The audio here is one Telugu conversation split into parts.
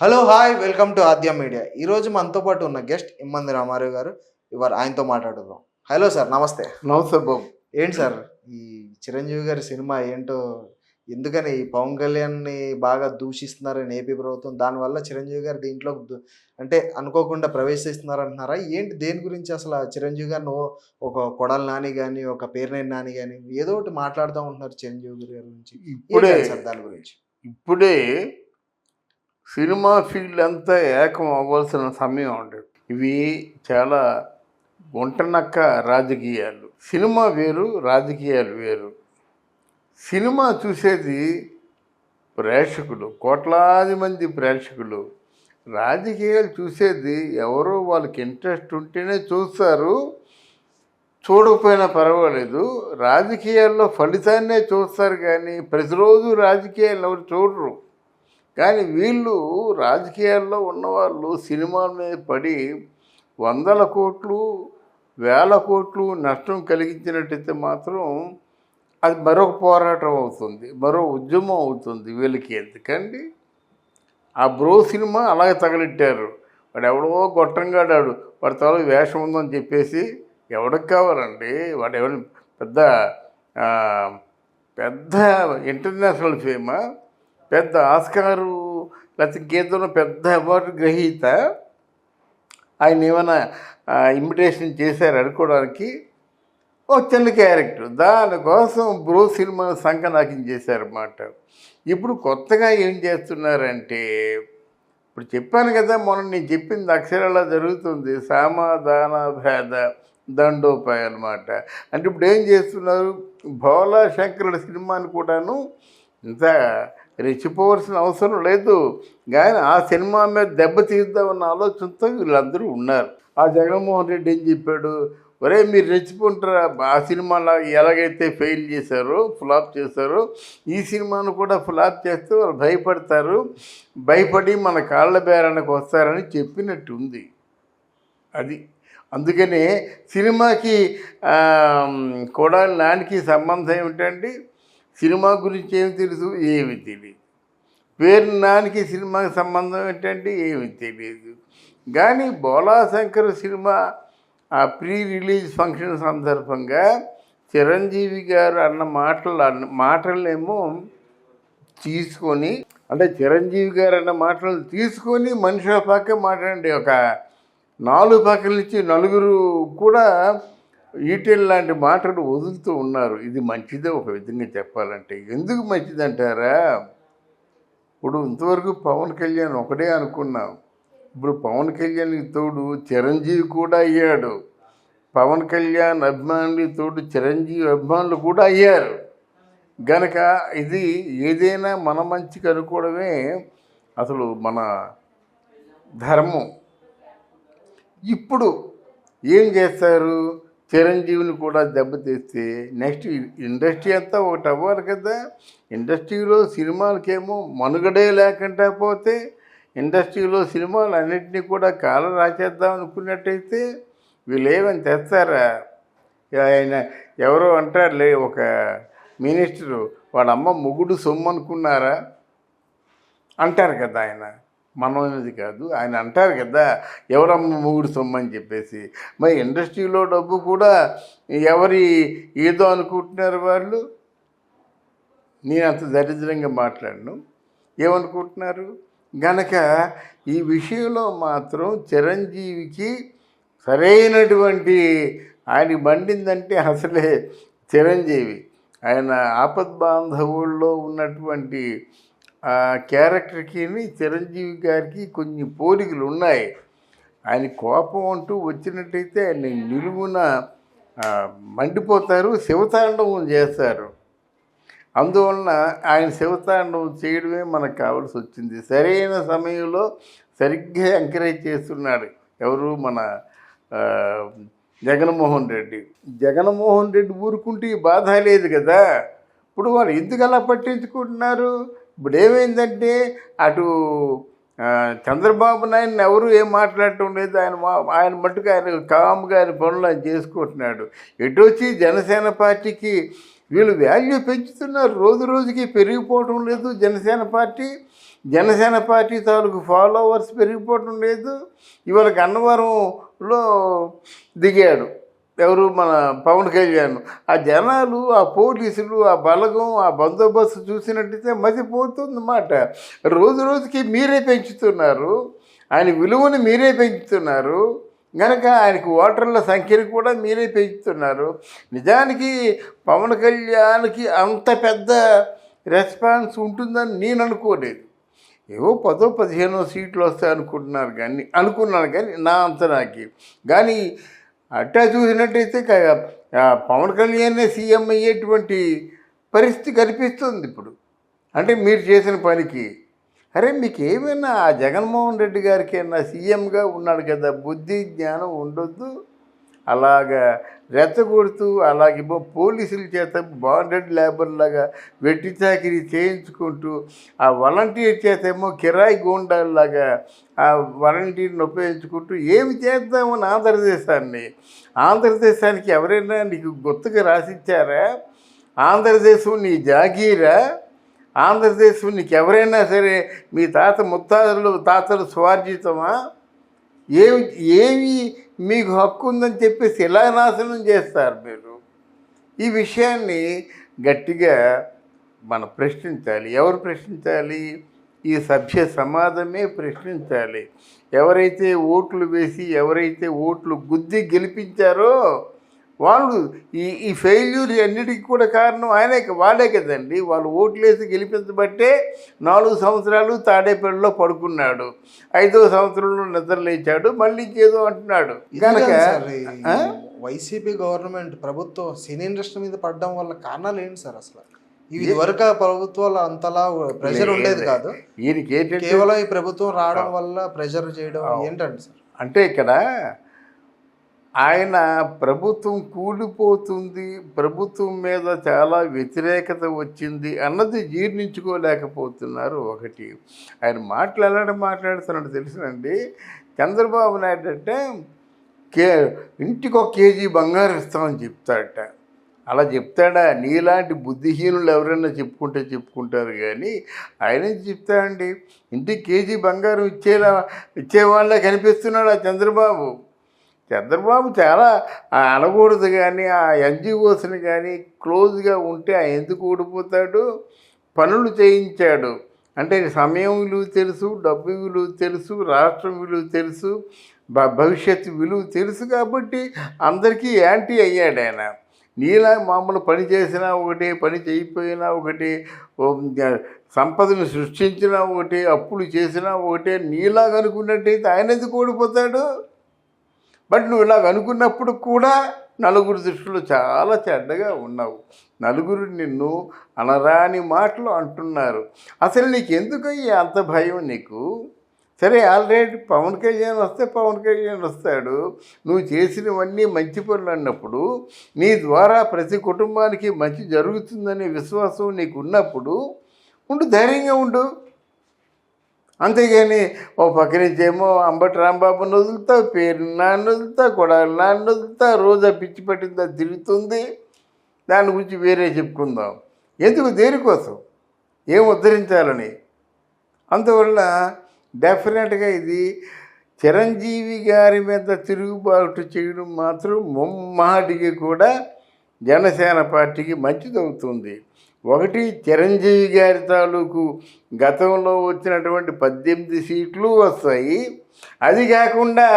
Hello hi welcome to Aadya media. ఈరోజు మనతో పాటు ఉన్న గెస్ట్ ఇమ్మంది రామారావు గారు. ఇవాళ ఆయనతో మాట్లాడుదాం. హలో సార్, నమస్తే. నమస్తే బాబు. ఏంటి సార్, ఈ చిరంజీవి గారి సినిమా ఏంటో, ఎందుకని ఈ పవన్ కళ్యాణ్ని బాగా దూషిస్తున్నారని ఏపీ ప్రభుత్వం, దానివల్ల చిరంజీవి గారు దీంట్లో అంటే అనుకోకుండా ప్రవేశిస్తున్నారంటున్నారా ఏంటి? దేని గురించి అసలు చిరంజీవి గారిని ఒక కొడాలి నాని కానీ, ఒక పేర్నేని నాని కానీ ఏదో ఒకటి మాట్లాడుతూ ఉంటున్నారు చిరంజీవి గారి గురించి. ఇప్పుడే సార్ దాని గురించి ఇప్పుడే సినిమా ఫీల్డ్ అంతా ఏకం అవ్వాల్సిన సమయం ఉండేది. ఇవి చాలా గుంటనక్క రాజకీయాలు. సినిమా వేరు, రాజకీయాలు వేరు. సినిమా చూసేది ప్రేక్షకులు, కోట్లాది మంది ప్రేక్షకులు. రాజకీయాలు చూసేది ఎవరో వాళ్ళకి ఇంట్రెస్ట్ ఉంటేనే చూస్తారు, చూడకపోయినా పర్వాలేదు. రాజకీయాల్లో ఫలితాన్నే చూస్తారు, కానీ ప్రతిరోజు రాజకీయాలు ఎవరు చూడరు. కానీ వీళ్ళు రాజకీయాల్లో ఉన్నవాళ్ళు సినిమాల మీద పడి వందల కోట్లు, వేల కోట్లు నష్టం కలిగించినట్టయితే మాత్రం అది మరొక పోరాటం అవుతుంది, మరో ఉద్యమం అవుతుంది. వీళ్ళకి ఎందుకండి? ఆ బ్రో సినిమా అలాగే తగలెట్టారు. వాడు ఎవడో గొట్టంగాడాడు, వాడి తల వేషం ఉందని చెప్పేసి ఎవడికి కావాలండి? వాడు ఎవరి పెద్ద పెద్ద ఇంటర్నేషనల్ ఫేమా, పెద్ద ఆస్కారు లేకపోతే గీతలో పెద్ద అవార్డు గ్రహీత. ఆయన ఏమైనా ఇమిటేషన్ చేశారు అనుకోవడానికి ఒక చిన్న క్యారెక్టర్. దానికోసం బ్రో సినిమా సంకనాకం చేశారన్నమాట. ఇప్పుడు కొత్తగా ఏం చేస్తున్నారంటే, ఇప్పుడు చెప్పాను కదా, మొన్న నేను చెప్పింది అక్షరాలా జరుగుతుంది. సామాధాన భేద దండోపాయం అన్నమాట. అంటే ఇప్పుడు ఏం చేస్తున్నారు, భోలా శంకరుల సినిమాని కూడాను ఇంత రెచ్చిపోవాల్సిన అవసరం లేదు, కానీ ఆ సినిమా మీద దెబ్బతీద్దామన్న ఆలోచనతో వీళ్ళందరూ ఉన్నారు. ఆ జగన్మోహన్ రెడ్డి ఏం చెప్పాడు, ఒరే మీరు రెచ్చిపోంటారా, ఆ సినిమాలో ఎలాగైతే ఫెయిల్ చేశారో, ఫ్లాప్ చేశారో, ఈ సినిమాను కూడా ఫ్లాప్ చేస్తే వాళ్ళు భయపడతారు, భయపడి మన కాళ్ళ బేరానికి వస్తారని చెప్పినట్టు ఉంది. అది అందుకనే సినిమాకి కొడాలి నానికి సంబంధం ఏమిటండి? సినిమా గురించి ఏమి తెలుసు? ఏమి తెలియదు. పేరు నానికి సినిమాకి సంబంధం ఏంటంటే ఏమి తెలియదు. కానీ బోలాశంకర్ సినిమా ఆ ప్రీ రిలీజ్ ఫంక్షన్ సందర్భంగా చిరంజీవి గారు అన్న మాటలేమో తీసుకొని, అంటే చిరంజీవి గారు అన్న మాటలు తీసుకొని మనిషి పక్క మాట్లాడండి, ఒక 4 పక్కల నుంచి నలుగురు కూడా ఈటెల్ లాంటి మాటలు వదులుతూ ఉన్నారు. ఇది మంచిదే ఒక విధంగా చెప్పాలంటే. ఎందుకు మంచిదంటారా? ఇప్పుడు ఇంతవరకు పవన్ కళ్యాణ్ ఒకటే అనుకున్నాం. ఇప్పుడు పవన్ కళ్యాణ్కి తోడు చిరంజీవి కూడా అయ్యాడు. పవన్ కళ్యాణ్ అభిమానులు తోడు చిరంజీవి అభిమానులు కూడా అయ్యారు. గనక ఇది ఏదైనా మన మంచికి అనుకోవడమే అసలు మన ధర్మం. ఇప్పుడు ఏం చేస్తారు, చిరంజీవిని కూడా దెబ్బతీస్తే నెక్స్ట్ ఇండస్ట్రీ అంతా ఒకటి అవ్వాలి కదా. ఇండస్ట్రీలో సినిమాలకేమో మనుగడే లేకుండా పోతే, ఇండస్ట్రీలో సినిమాలు అన్నింటినీ కూడా కాలం రాసేద్దాం అనుకున్నట్టయితే వీళ్ళు ఏమని తెస్తారా? ఆయన ఎవరో అంటారులే, ఒక మినిస్టరు వాళ్ళ అమ్మ మొగుడు సొమ్ము అనుకున్నారా అంటారు కదా. ఆయన మనోనిది కాదు, ఆయన అంటారు కదా, ఎవరమ్మ మొగుడు సొమ్ము అని చెప్పేసి. మరి ఇండస్ట్రీలో డబ్బు కూడా ఎవరి ఏదో అనుకుంటున్నారు వాళ్ళు. నేను అంత దరిద్రంగా మాట్లాడను. ఏమనుకుంటున్నారు? గనక ఈ విషయంలో మాత్రం చిరంజీవికి సరైనటువంటి, ఆయన మండిందంటే అసలే చిరంజీవి, ఆయన ఆపద్బాంధవుల్లో ఉన్నటువంటి ఆ క్యారెక్టర్కి చిరంజీవి గారికి కొన్ని పోలికలు ఉన్నాయి. ఆయన కోపం అంటూ వచ్చినట్టయితే ఆయన నిలువున మండిపోతారు, శివతాండవం చేస్తారు. అందువలన ఆయన శివతాండవం చేయడమే మనకు కావాల్సి వచ్చింది. సరైన సమయంలో సరిగ్గా ఎంకరేజ్ చేస్తున్నాడు ఎవరు, మన జగన్మోహన్ రెడ్డి. జగన్మోహన్ రెడ్డి ఊరుకుంటే ఈ బాధ లేదు కదా. ఇప్పుడు వాళ్ళు ఎందుకు అలా పట్టించుకుంటున్నారు? ఇప్పుడు ఏమైందంటే, అటు చంద్రబాబు నాయుడిని ఎవరు ఏం మాట్లాడటం లేదు. ఆయన మట్టుకు ఆయన కామ్గా ఆయన పనులు ఆయన చేసుకుంటున్నాడు. ఎటు వచ్చి జనసేన పార్టీకి వీళ్ళు వాల్యూ పెంచుతున్నారు, రోజు రోజుకి పెరిగిపోవటం లేదు జనసేన పార్టీ. జనసేన పార్టీ తాలూకు ఫాలోవర్స్ పెరిగిపోవటం లేదు. ఇవాళ గన్నవరంలో దిగాడు ఎవరు, మన పవన్ కళ్యాణ్. ఆ జనాలు, ఆ పోలీసులు, ఆ బలగం, ఆ బందోబస్తు చూసినట్టయితే మతిపోతుందన్నమాట. రోజు రోజుకి మీరే పెంచుతున్నారు, ఆయన విలువను మీరే పెంచుతున్నారు కనుక ఆయనకు ఓటర్ల సంఖ్యను కూడా మీరే పెంచుతున్నారు. నిజానికి పవన్ కళ్యాణ్కి అంత పెద్ద రెస్పాన్స్ ఉంటుందని నేను అనుకోలేదు. ఏవో 10-15 సీట్లు వస్తాయి అనుకున్నాను కానీ నా అంచనాకి. కానీ అట్టా చూసినట్టయితే పవన్ కళ్యాణ్ సీఎం అయ్యేటువంటి పరిస్థితి కనిపిస్తుంది ఇప్పుడు. అంటే మీరు చేసిన పనికి. అరే మీకు ఏమైనా ఆ జగన్మోహన్ రెడ్డి గారికి ఏమన్నా సీఎంగా ఉన్నాడు కదా, బుద్ధి జ్ఞానం ఉండొద్దు? అలాగా రెచ్చగొడుతూ అలాగే పోలీసుల చేత బాండెడ్ లేబర్లాగా వెట్టి చాకిరీ చేయించుకుంటూ, ఆ వాలంటీర్ చేత ఏమో కిరాయి గూండాల్లాగా ఆ వాలంటీర్ని ఉపయోగించుకుంటూ ఏమి చేద్దామని ఆంధ్రదేశానికి ఎవరైనా నీకు గుర్తుగా రాసిచ్చారా? ఆంధ్రదేశం నీ జాగీరా? ఆంధ్రదేశం నీకు ఎవరైనా సరే మీ తాతలు స్వార్జితమా? ఏమి మీకు హక్కు ఉందని చెప్పేసి ఎలా నాశనం చేస్తారు మీరు? ఈ విషయాన్ని గట్టిగా మనం ప్రశ్నించాలి. ఎవరు ప్రశ్నించాలి? ఈ సభ్య సమాజమే ప్రశ్నించాలి. ఎవరైతే ఓట్లు వేసి, ఎవరైతే ఓట్లు గుద్ది గెలిపించారో వాళ్ళు ఈ ఫెయిల్యూర్ అన్నిటికీ కూడా కారణం వాళ్ళే కదండి. వాళ్ళు ఓట్లేసి గెలిపించబట్టే 4 సంవత్సరాలు తాడేపల్లిలో పడుకున్నాడు, 5వ సంవత్సరంలో నిద్ర లేచాడు, మళ్ళీ ఇంకేదో అంటున్నాడు. కనుక వైసీపీ గవర్నమెంట్ ప్రభుత్వం సినీ ఇండస్ట్రీ మీద పడడం వల్ల కారణాలు ఏంటి సార్? అసలు ఇది వరకు ప్రభుత్వాలు అంతలా ప్రెషర్ ఉండేది కాదు, ఈయనకి ఏంటంటే కేవలం ఈ ప్రభుత్వం రావడం వల్ల ప్రెషర్ చేయడం ఏంటండి సార్? అంటే ఇక్కడ ఆయన ప్రభుత్వం కూలిపోతుంది, ప్రభుత్వం మీద చాలా వ్యతిరేకత వచ్చింది అన్నది జీర్ణించుకోలేకపోతున్నారు. ఒకటి ఆయన మాట్లాడుతున్నాడు తెలుసునండి. చంద్రబాబు నాయుడు అంటే ఇంటికి 1 కేజీ బంగారం ఇస్తామని చెప్తాడట. అలా చెప్తాడా? నీలాంటి బుద్ధిహీనులు ఎవరైనా చెప్పుకుంటారు కానీ ఆయన చెప్తాడండి. ఇంటికి కేజీ బంగారం ఇచ్చేవాళ్ళ కనిపిస్తున్నాడు ఆ చంద్రబాబు చాలా అనకూడదు. కానీ ఆ ఎన్జిఓస్ని కానీ క్లోజ్గా ఉంటే ఆయన ఎందుకు ఓడిపోతాడు? పనులు చేయించాడు అంటే సమయం విలువ తెలుసు, డబ్బు విలువ తెలుసు, రాష్ట్రం విలువ తెలుసు, భవిష్యత్తు విలువ తెలుసు. కాబట్టి అందరికీ యాంటీ అయ్యాడు ఆయన. నీలా మామూలు పని చేసినా ఒకటి, పని చేయకపోయినా ఒకటి, సంపదను సృష్టించినా ఒకటి, అప్పులు చేసినా ఒకటే, నీలాగా అనుకున్నట్టయితే ఆయన ఎందుకు ఓడిపోతాడు? బట్ నువ్వు ఇలాగ అనుకున్నప్పుడు కూడా నలుగురు దృష్టిలో చాలా చెడ్డగా ఉన్నావు. నలుగురు నిన్ను అనరాని మాటలు అంటున్నారు. అసలు నీకు ఎందుకయ్యా అంత భయం నీకు? సరే ఆల్రెడీ పవన్ కళ్యాణ్ వస్తే పవన్ కళ్యాణ్ వస్తాడు. నువ్వు చేసినవన్నీ మంచి పనులు అన్నప్పుడు, నీ ద్వారా ప్రతి కుటుంబానికి మంచి జరుగుతుందనే విశ్వాసం నీకు ఉన్నప్పుడు ధైర్యంగా ఉండు. అంతేగాని ఓ పక్క నుంచేమో అంబటి రాంబాబుని వదులుతావు, పేరు నాన్న వదులుతావు, కొడాలి నాన్న వదులుతావు, రోజా పిచ్చి పట్టిందా తిరుగుతుంది. దాని గురించి వేరే చెప్పుకుందాం. ఎందుకు? దేనికోసం? ఏం ఉద్ధరించాలని. అందువల్ల డెఫినెట్గా ఇది చిరంజీవి గారి మీద తిరుగుబాటు చేయడం మాత్రం ముమ్మాటికి కూడా జనసేన పార్టీకి మంచిదవుతుంది. ఒకటి, చిరంజీవి గారి తాలూకు గతంలో వచ్చినటువంటి 18 సీట్లు వస్తాయి. అది కాకుండా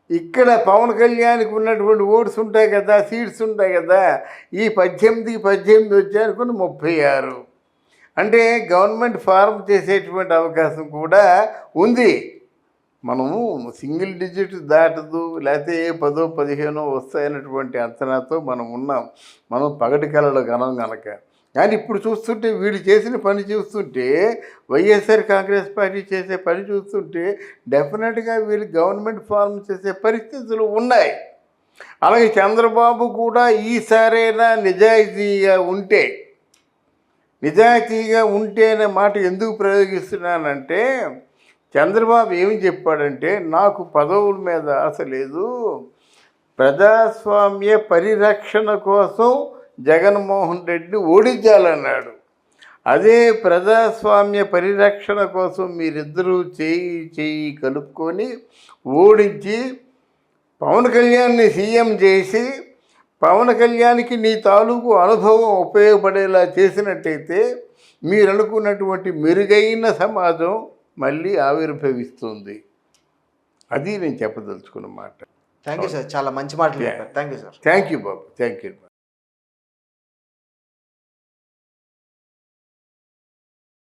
ఇక్కడ పవన్ కళ్యాణ్కి ఉన్నటువంటి ఓట్స్ ఉంటాయి కదా, సీట్స్ ఉంటాయి కదా, ఈ 18 వచ్చారనుకుని 36. అంటే గవర్నమెంట్ ఫార్మ్ చేసేటువంటి అవకాశం కూడా ఉంది. మనము సింగిల్ డిజిట్ దాటదు, లేకపోతే 10-15 వస్తాయన్నటువంటి అంచనాతో మనం ఉన్నాం. మనం పగటి కళలో కనుక. కానీ ఇప్పుడు చూస్తుంటే, వీళ్ళు చేసిన పని చూస్తుంటే, వైఎస్ఆర్ కాంగ్రెస్ పార్టీ చేసే పని చూస్తుంటే డెఫినెట్గా వీళ్ళు గవర్నమెంట్ ఫార్మ్ చేసే పరిస్థితులు ఉన్నాయి. అలాగే చంద్రబాబు కూడా ఈసారైనా నిజాయితీగా ఉంటే అనే మాట ఎందుకు ప్రయోగిస్తున్నానంటే, చంద్రబాబు ఏమి చెప్పాడంటే, నాకు పదవుల మీద ఆశ లేదు, ప్రజాస్వామ్య పరిరక్షణ కోసం జగన్మోహన్ రెడ్డి ఓడించాలన్నాడు. అదే ప్రజాస్వామ్య పరిరక్షణ కోసం మీరిద్దరూ చేయి కలుపుకొని ఓడించి పవన్ కళ్యాణ్ని సీఎం చేసి పవన్ కళ్యాణ్కి నీ తాలూకు అనుభవం ఉపయోగపడేలా చేసినట్టయితే మీరు అనుకున్నటువంటి మెరుగైన సమాజం మళ్ళీ ఆవిర్భవిస్తుంది. అది నేను చెప్పదలుచుకున్న మాట. థ్యాంక్ యూ సార్, చాలా మంచి మాటలు చెప్పారు. Thank you sir. Thank you Babu, thank you.